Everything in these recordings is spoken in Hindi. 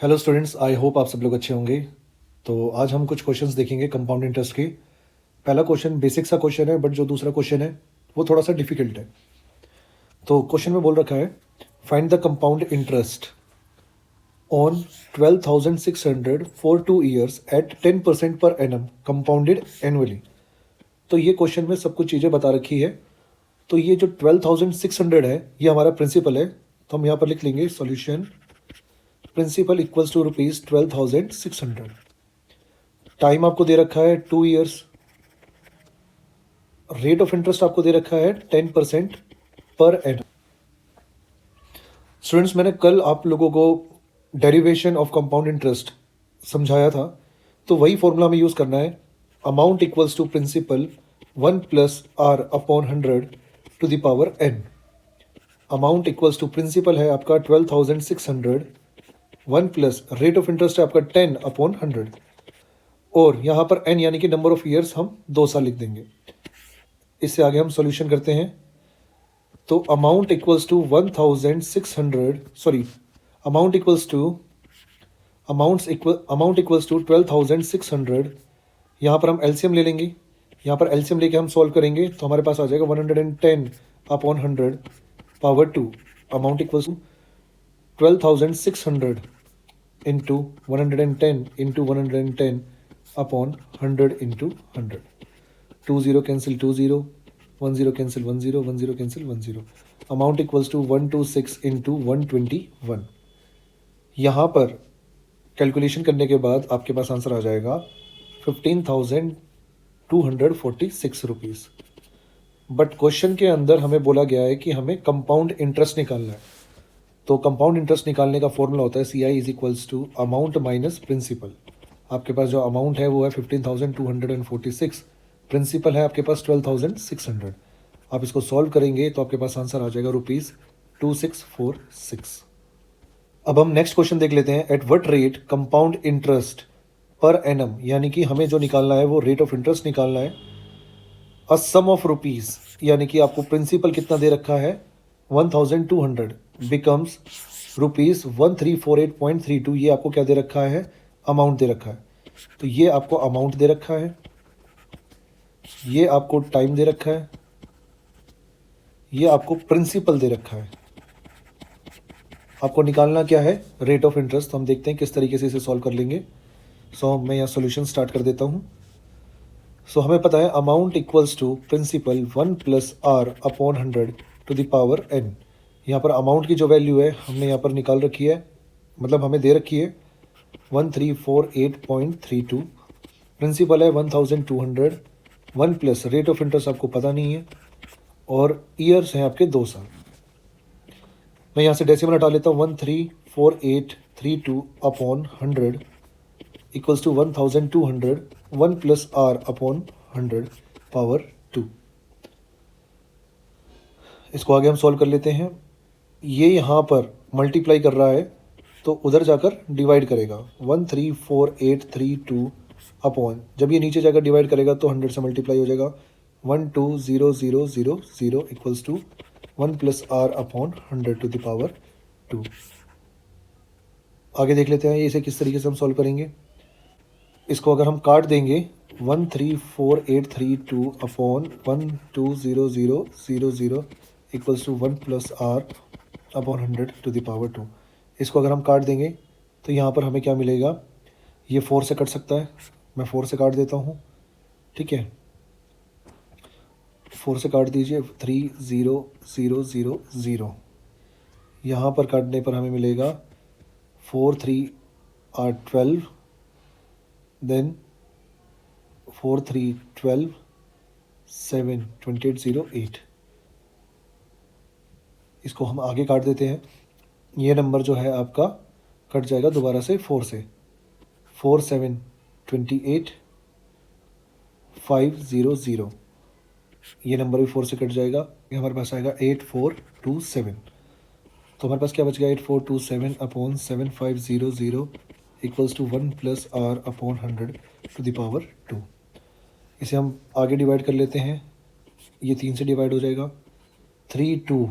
हेलो स्टूडेंट्स, आई होप आप सब लोग अच्छे होंगे। तो आज हम कुछ क्वेश्चंस देखेंगे कंपाउंड इंटरेस्ट के। पहला क्वेश्चन बेसिक सा क्वेश्चन है, बट जो दूसरा क्वेश्चन है वो थोड़ा सा डिफिकल्ट है। तो क्वेश्चन में बोल रखा है, find the compound interest on 12,600 for 2 years at 10% per annum compounded annually. तो ये क्वेश्चन में सब कुछ चीज़ें बता रखी है। तो ये जो 12,600 है ये हमारा प्रिंसिपल है। तो हम यहाँ पर लिख लेंगे solution principal equals to ₹12,600। Time आपको दे रखा है 2 years। रेट ऑफ इंटरेस्ट आपको दे रखा है 10% पर एनम। स्टूडेंट्स, मैंने कल आप लोगों को डेरिवेशन ऑफ कंपाउंड इंटरेस्ट समझाया था। तो वही फॉर्मूला में यूज़ करना है। Amount equals to principal 1+R/100 to the power n। Amount equals to principal है आपका 12,600, 1 प्लस रेट ऑफ इंटरेस्ट है आपका 10/100, और यहाँ पर n यानी कि नंबर ऑफ ईयर्स हम 2 साल लिख देंगे। इससे आगे हम सॉल्यूशन करते हैं। तो amount equals to 1,600, sorry, amount equals to 12,600। यहाँ पर हम एलसीएम ले लेंगे। यहाँ पर एलसीएम लेके हम सॉल्व करेंगे तो हमारे पास आ जाएगा 110/100 power 2। Amount equals to 12,600 into 110 into 110/100 into 100। 20 cancel 20, 10 cancel 10, 10 cancel 10। Amount equals to 126 into 121। यहाँ पर कैलकुलेशन करने के बाद आपके पास आंसर आ जाएगा 15,246 रुपीज़। बट क्वेश्चन के अंदर हमें बोला गया है कि हमें कंपाउंड इंटरेस्ट निकालना है। तो कंपाउंड इंटरेस्ट निकालने का फॉर्मूला होता है CI is equals to amount minus principal. आपके पास जो अमाउंट है वो है 15,246, प्रिंसिपल है आपके पास 12,600। आप इसको सॉल्व करेंगे तो आपके पास आंसर आ जाएगा ₹2646। अब हम नेक्स्ट क्वेश्चन देख लेते हैं। At what rate compound interest per annum, यानी कि हमें जो निकालना है वो रेट ऑफ इंटरेस्ट निकालना है। अ सम ऑफ रुपीज़, यानी कि आपको प्रिंसिपल कितना दे रखा है 1,200 बिकम्स ₹1348.32। ये आपको क्या दे रखा है, अमाउंट दे रखा है। तो ये आपको अमाउंट दे रखा है, ये आपको टाइम दे रखा है, ये आपको प्रिंसिपल दे रखा है। आपको निकालना क्या है, रेट ऑफ इंटरेस्ट। तो हम देखते हैं किस तरीके से इसे सॉल्व कर लेंगे। मैं यहाँ सॉल्यूशन स्टार्ट कर देता हूँ। हमें पता है amount equals to principal 1+R/100 to the power n। यहाँ पर अमाउंट की जो वैल्यू है हमने यहाँ पर निकाल रखी है, मतलब हमें दे रखी है 1348.32। प्रिंसिपल है 1,200, 1 प्लस रेट ऑफ इंटरेस्ट आपको पता नहीं है, और ईयर्स हैं आपके 2 साल। मैं यहाँ से डेसिमल हटा लेता हूँ। 134832/100 equals to 1,200, 1 plus R/100 power 2। इसको आगे हम सॉल्व कर लेते हैं। ये यहाँ पर मल्टीप्लाई कर रहा है तो उधर जाकर डिवाइड करेगा। 134,832 अपॉन, जब ये नीचे जाकर डिवाइड करेगा तो 100 से मल्टीप्लाई हो जाएगा। 120000 equals to 1 plus R/100 to the power 2। आगे देख लेते हैं इसे किस तरीके से हम सॉल्व करेंगे। इसको अगर हम काट देंगे 134,832 upon 120000 equals to 1 plus R/100 to the power 2। इसको अगर हम काट देंगे तो यहाँ पर हमें क्या मिलेगा, ये 4 से कट सकता है। मैं 4 से काट देता हूँ, ठीक है। 4 से काट दीजिए, 30,000। यहाँ पर काटने पर हमें मिलेगा 4 3 are 12, देन 4 3 12, 7 2808। इसको हम आगे काट देते हैं। ये नंबर जो है आपका कट जाएगा दोबारा से 4 से। 4 7 28 500। ये नंबर भी 4 से कट जाएगा। ये हमारे पास आएगा 8427। तो हमारे पास क्या बच गया, 8427 upon 7500 equals to 1 plus R/100 to the power 2। इसे हम आगे डिवाइड कर लेते हैं। ये 3 से डिवाइड हो जाएगा। 3 2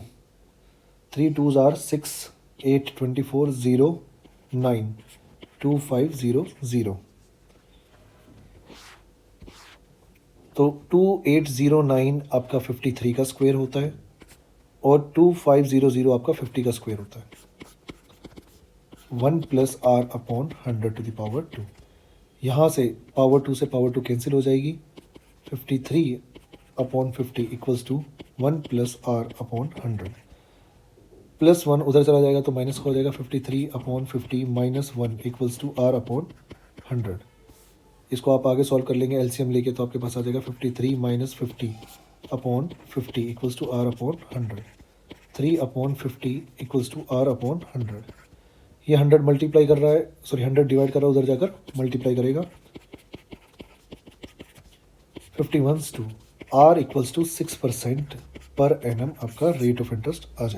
are 6, 8 24 0 9। 2500। तो 2809 आपका 53 का स्क्वायर होता है और 2500 आपका 50 का स्क्वायर होता है। 1 plus R upon 100 to the power 2। यहाँ से पावर 2 से पावर 2 कैंसिल हो जाएगी। 53 upon 50 equals to 1 plus R upon 100। Plus 1 उधर चला जाएगा तो माइनस हो जाएगा। 53 upon 50 minus 1 equals to R upon 100। इसको आप आगे सॉल्व कर लेंगे एलसीएम लेके, तो आपके पास आ जाएगा 53 minus 50 upon 50 equals to R upon 100। 3 upon 50 equals to R upon 100। ये 100 मल्टीप्लाई कर रहा है, सॉरी 100 डिवाइड कर रहा है, उधर जाकर मल्टीप्लाई करेगा। 51 to are equals to 6% per annum आपका रेट ऑफ इंटरेस्ट आ जाएगा।